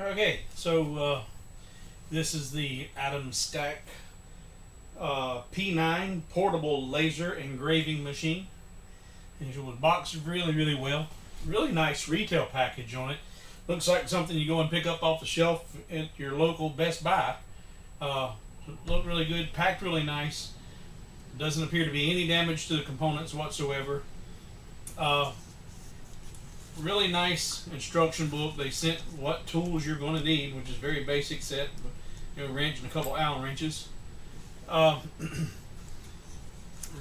Okay, so this is the Atomstack P9 portable laser engraving machine. And it was boxed really well. Really nice retail package on it. Looks like something you go and pick up off the shelf at your local Best Buy. Uh, Looked really good, packed really nice. Doesn't appear to be any damage to the components whatsoever. Uh, Really nice instruction book. They sent what tools you're going to need, which is very basic set, wrench and a couple Allen wrenches. Uh,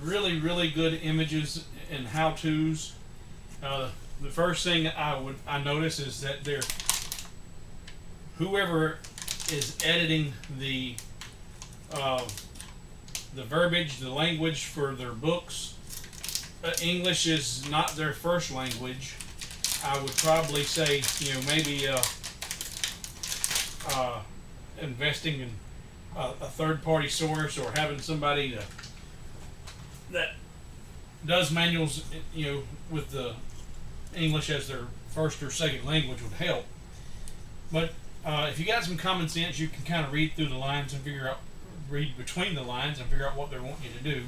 really good images and how tos. The first thing I notice is that whoever is editing uh, the verbiage, the language for their books. English is not their first language. I would probably say, maybe investing in a third-party source or having somebody that does manuals, with the English as their first or second language would help. But if you got some common sense, you can kind of read through the lines and read between the lines and figure out what they want you to do.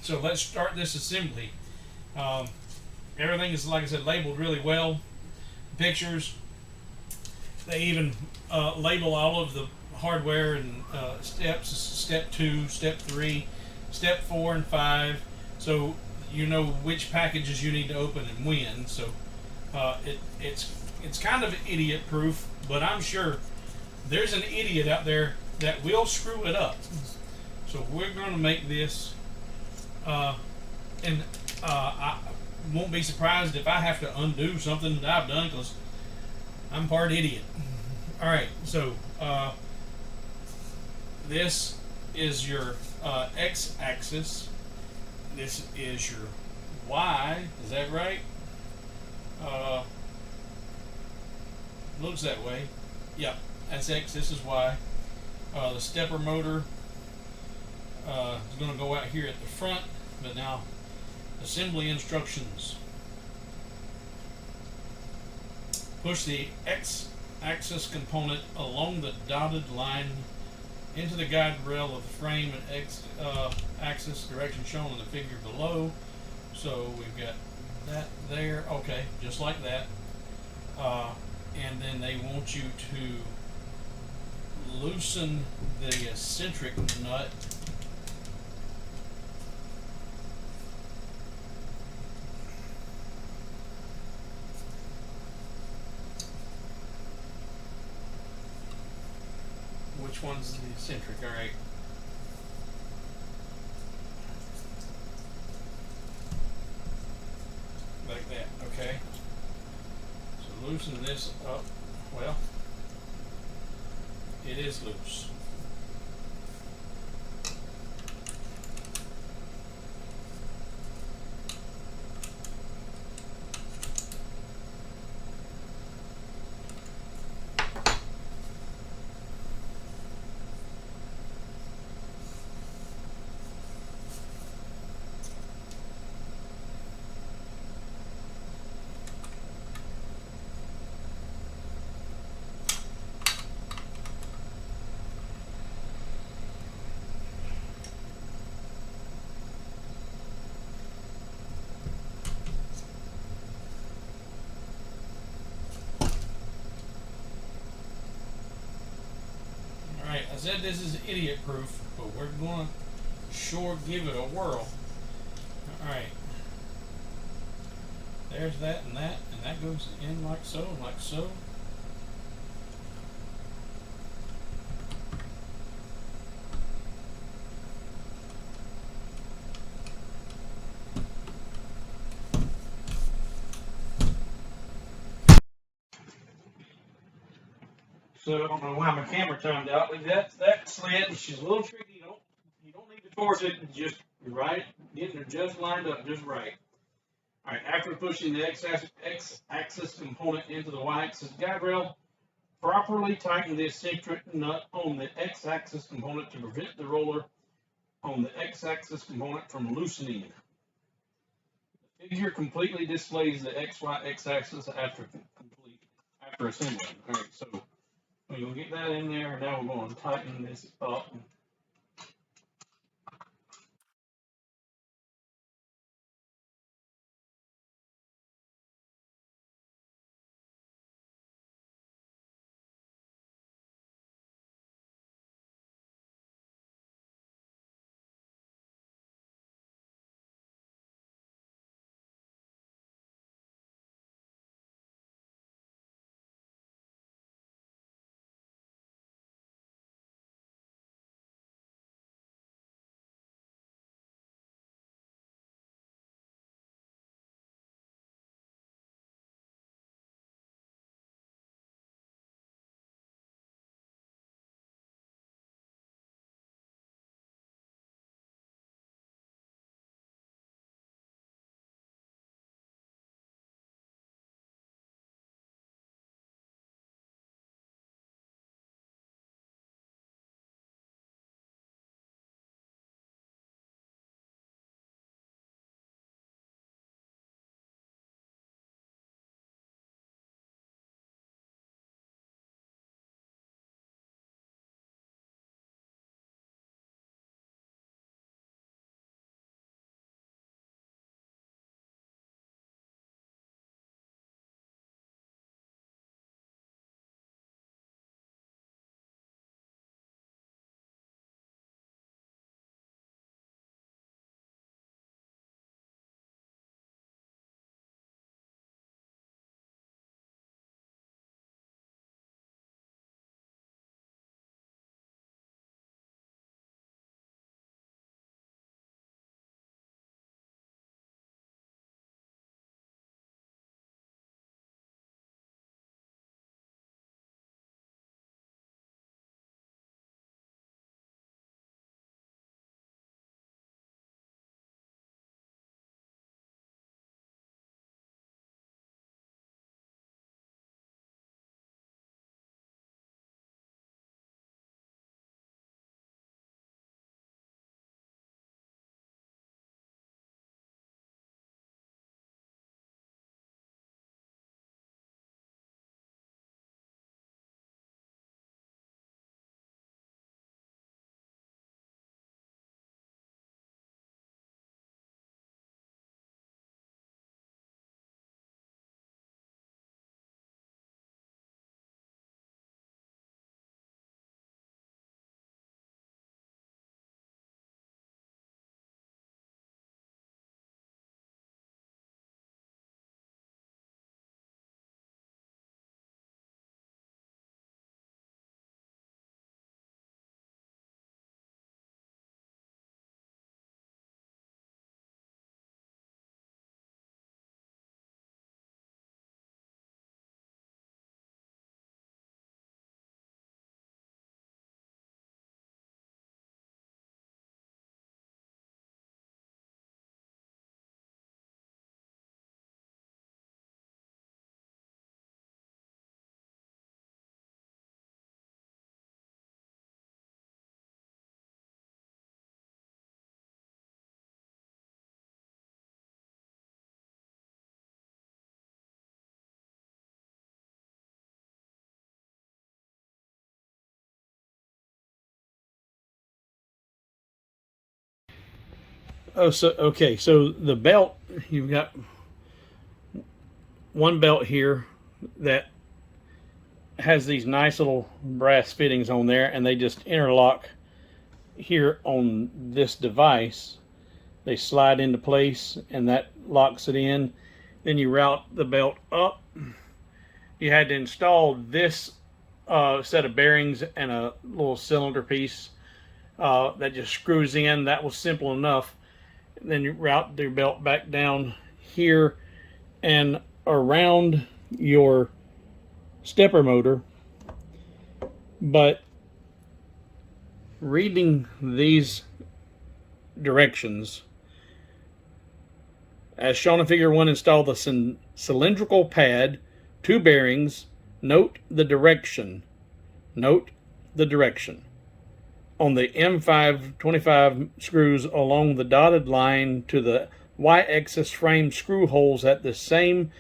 So let's start this assembly. Everything is, like I said, labeled really well. Pictures. They even label all of the hardware and steps: step 2, step 3, step 4, and 5. So you know which packages you need to open and when. So it's kind of idiot proof, but I'm sure there's an idiot out there that will screw it up. So we're going to make this, and I won't be surprised if I have to undo something that I've done because I'm part idiot. All right, so this is your x-axis. This is your y. Is that right? Looks that way. Yep, that's x. This is y. The stepper motor is going to go out here at the front, but now assembly instructions. Push the x-axis component along the dotted line into the guide rail of the frame and x-axis direction shown in the figure below. So we've got that there. Okay, just like that. And then they want you to loosen the eccentric nut. Which one's the eccentric? All right. Like that. Okay. So loosen this up. Well, it is loose. Alright, I said this is idiot proof, but we're going to sure give it a whirl. Alright. There's that, and that goes in like so, and like so. So I don't know why my camera timed out, but that sled, which is a little tricky. You don't need to force it. Just right, getting it just lined up, just right. All right. After pushing the x-axis component into the y-axis guide rail, properly tighten the eccentric nut on the x-axis component to prevent the roller on the x-axis component from loosening. The figure completely displays the XY x-axis after after assembling. All right, so we're going to get that in there. Now we're going to tighten this up. Oh, so okay. So the belt, you've got one belt here that has these nice little brass fittings on there, and they just interlock here on this device. They slide into place, and that locks it in. Then you route the belt up. You had to install this set of bearings and a little cylinder piece that just screws in. That was simple enough. Then you route your belt back down here and around your stepper motor. But reading these directions, as shown in figure 1, install the cylindrical pad, 2 bearings, note the direction. Note the direction. On the M525 screws along the dotted line to the Y-axis frame screw holes at the same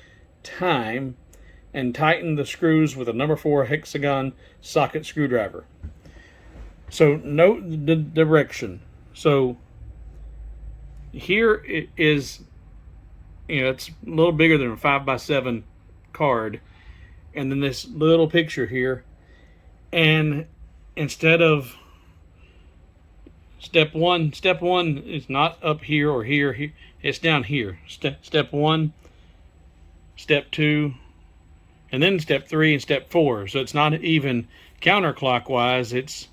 time. and tighten the screws with a number 4 hexagon socket screwdriver. So note the direction. So here it is, it's a little bigger than a 5x7 card, and then this little picture here, and instead of step one is not up here or here, it's down here. Step 1, step 2, and then step 3 and step 4. So it's not even counterclockwise. It's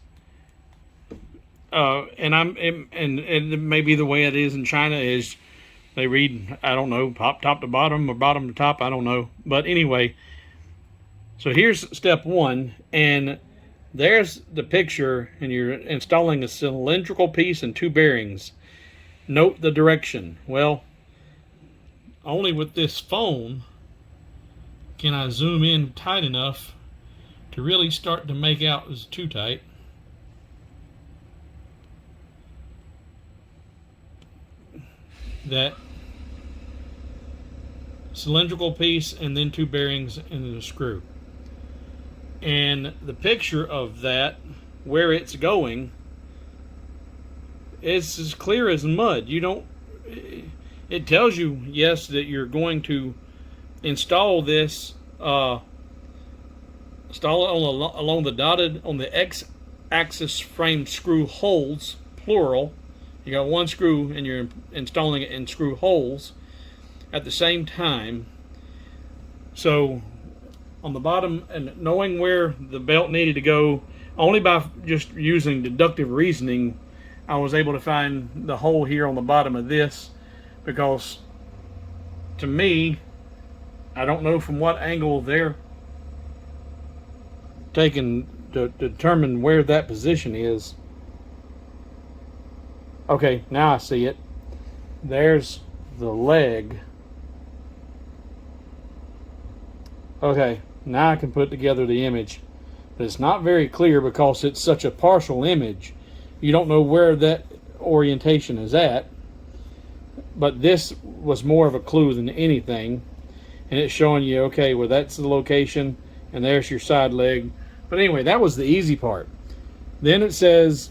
and maybe the way it is in China is they read, I don't know, top to bottom or bottom to top, I don't know. But anyway, so here's step 1, and there's the picture, and you're installing a cylindrical piece and 2 bearings. Note the direction. Well, only with this phone can I zoom in tight enough to really start to make out. It's too tight. That cylindrical piece and then 2 bearings and then a screw. And the picture of that, where it's going, it's as clear as mud. You don't, it tells you, yes, that you're going to install this, install it along the dotted, on the X-axis frame screw holes, plural. You got 1 screw and you're installing it in screw holes at the same time. So on the bottom, and knowing where the belt needed to go, only by just using deductive reasoning, I was able to find the hole here on the bottom of this, because to me, I don't know from what angle they're taking to determine where that position is. Okay, now I see it. There's the leg. Okay, now I can put together the image. But it's not very clear because it's such a partial image. You don't know where that orientation is at. But this was more of a clue than anything. And it's showing you, okay, well, that's the location, and there's your side leg. But anyway, that was the easy part. Then it says,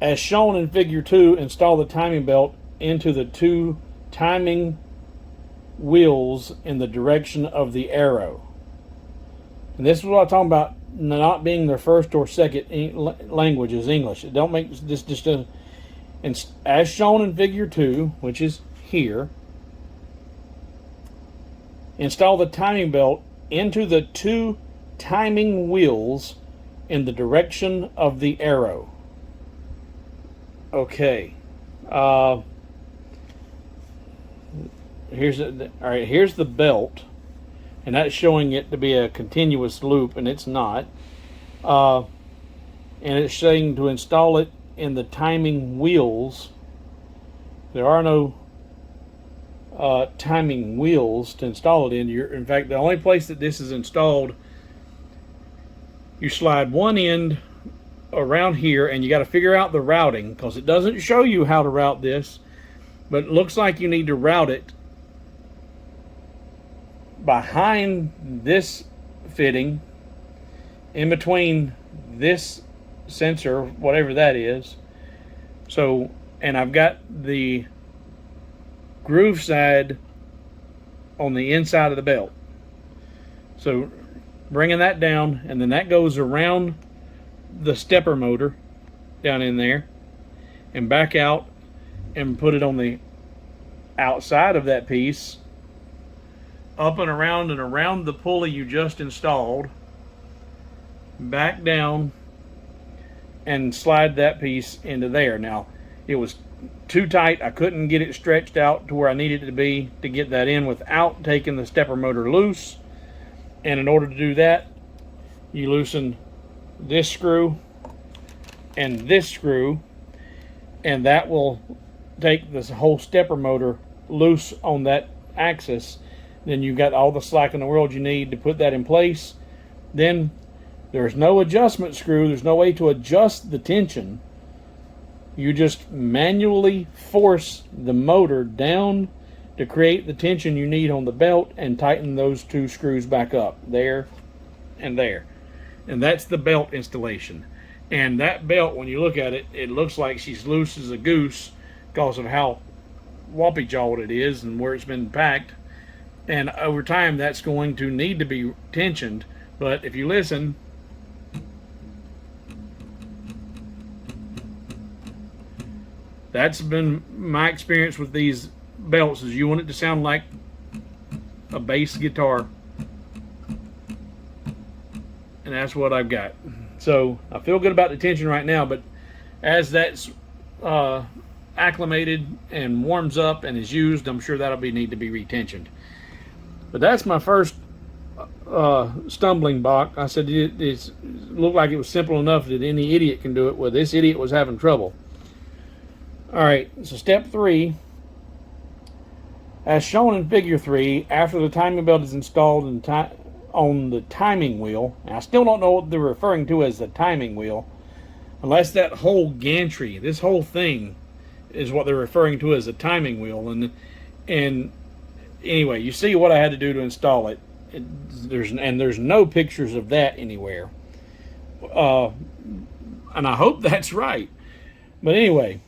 as shown in figure 2, install the timing belt into the 2 timing wheels in the direction of the arrow. And this is what I'm talking about, not being their first or second language is English. It don't make this just a, and as shown in figure 2, which is here, install the timing belt into the 2 timing wheels in the direction of the arrow. Okay. Here's the belt, and that's showing it to be a continuous loop, and it's not. And it's saying to install it in the timing wheels. There are no timing wheels to install it in. In fact, the only place that this is installed, you slide one end around here, and you got to figure out the routing, because it doesn't show you how to route this, but it looks like you need to route it behind this fitting, in between this sensor, whatever that is. So, and I've got the groove side on the inside of the belt. So bringing that down, and then that goes around the stepper motor down in there and back out and put it on the outside of that piece, up and around the pulley you just installed, back down, and slide that piece into there. Now, it was too tight. I couldn't get it stretched out to where I needed it to be to get that in without taking the stepper motor loose. And in order to do that, you loosen this screw and this screw, and that will take this whole stepper motor loose on that axis. Then you've got all the slack in the world you need to put that in place. Then there's no adjustment screw. There's no way to adjust the tension. You just manually force the motor down to create the tension you need on the belt and tighten those two screws back up, there and there. And that's the belt installation. And that belt, when you look at it, it looks like she's loose as a goose because of how whoppy jawed it is and where it's been packed. And over time, that's going to need to be tensioned. But if you listen, that's been my experience with these belts, is you want it to sound like a bass guitar. And that's what I've got. So I feel good about the tension right now, but as that's acclimated and warms up and is used, I'm sure that'll need to be retensioned. But that's my first stumbling block. I said it looked like it was simple enough that any idiot can do it. Well, this idiot was having trouble. All right, so step 3. As shown in figure 3, after the timing belt is installed on the timing wheel, and I still don't know what they're referring to as the timing wheel, unless that whole gantry, this whole thing, is what they're referring to as a timing wheel. And anyway, you see what I had to do to install it. There's no pictures of that anywhere, and I hope that's right. But anyway,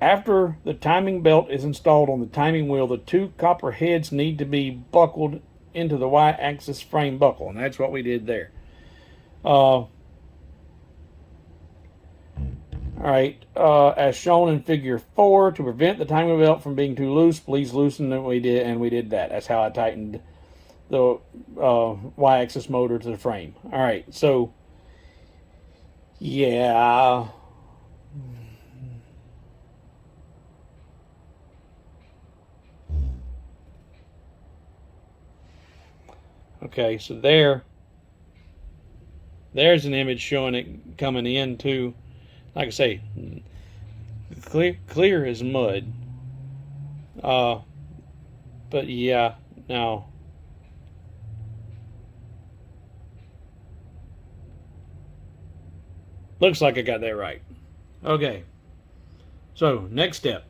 after the timing belt is installed on the timing wheel, the 2 copper heads need to be buckled into the Y-axis frame buckle, and that's what we did there. All right, as shown in figure 4, to prevent the timing belt from being too loose, please loosen it. We did that. That's how I tightened the Y-axis motor to the frame. All right, so yeah. Okay, so there's an image showing it coming in too. Like I say, clear as mud. But yeah, now looks like I got that right. Okay, so next step.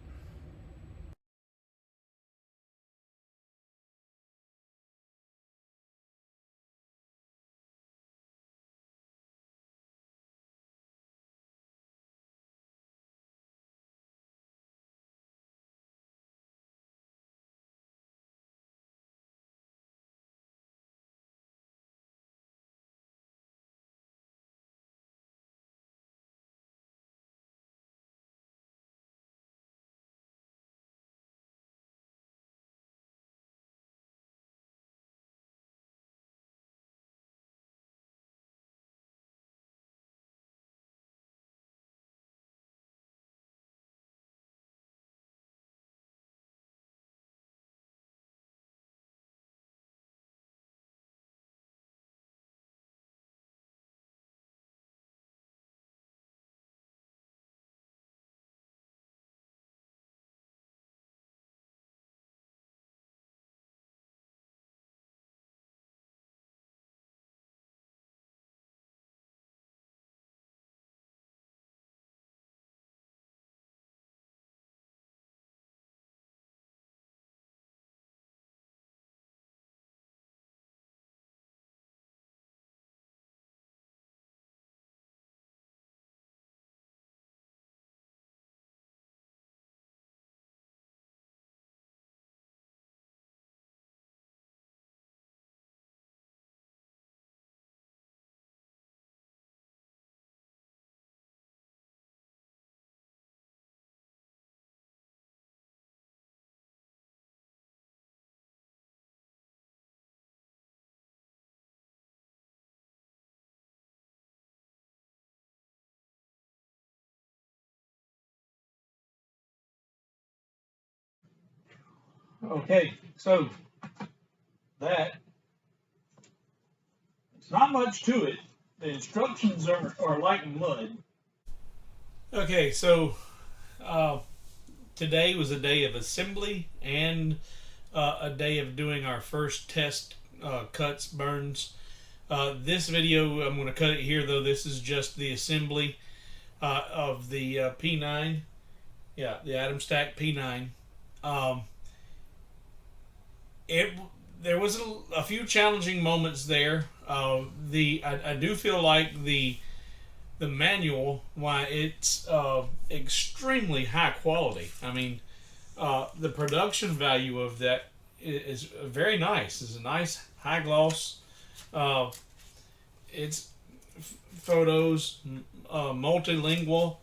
Okay, so that it's not much to it. The instructions are like mud. Okay, so uh, today was a day of assembly and a day of doing our first test cuts, burns. This video, I'm going to cut it here though. This is just the assembly of the P9. Yeah, the Atomstack P9. it there was a few challenging moments there. I do feel like the manual, why it's extremely high quality. I mean, the production value of that is very nice. It's a nice high gloss. Uh, it's photos, multilingual.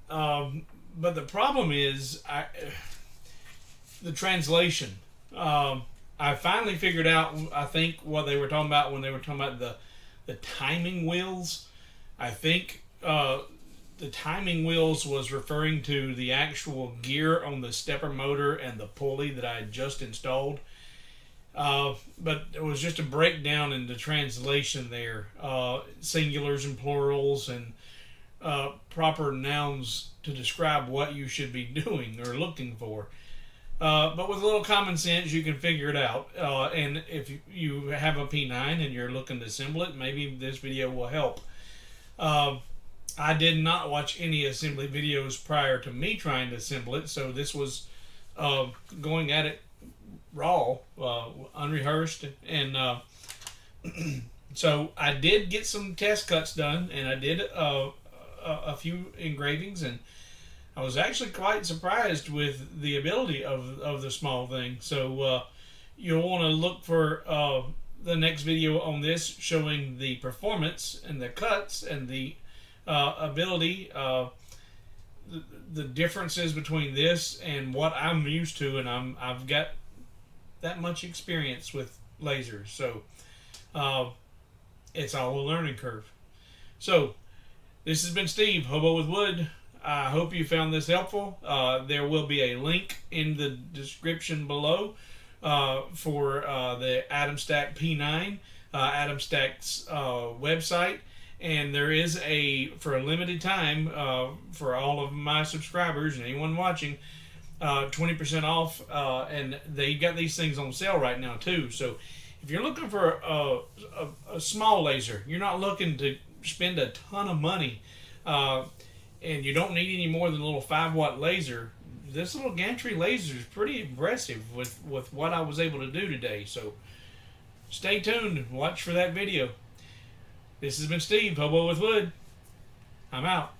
But the problem is the translation. I finally figured out, I think, what they were talking about when they were talking about the timing wheels. I think the timing wheels was referring to the actual gear on the stepper motor and the pulley that I had just installed. But it was just a breakdown in the translation there. Singulars and plurals and proper nouns to describe what you should be doing or looking for. But with a little common sense, you can figure it out. And if you have a P9 and you're looking to assemble it, maybe this video will help. I did not watch any assembly videos prior to me trying to assemble it, so this was going at it raw, unrehearsed, and so I did get some test cuts done, and I did a few engravings, and I was actually quite surprised with the ability of the small thing. So you'll want to look for the next video on this, showing the performance and the cuts and the ability, the differences between this and what I'm used to, and I've got that much experience with lasers, so it's all a learning curve. So this has been Steve, Hobo with Wood. I hope you found this helpful. There will be a link in the description below for the Atomstack P9, Atomstack's website. And there is for a limited time, for all of my subscribers and anyone watching, 20% off. And they got these things on sale right now too. So if you're looking for a small laser, you're not looking to spend a ton of money, and you don't need any more than a little 5-watt laser, this little gantry laser is pretty impressive with what I was able to do today. So stay tuned and watch for that video. This has been Steve, Hobo with Wood. I'm out.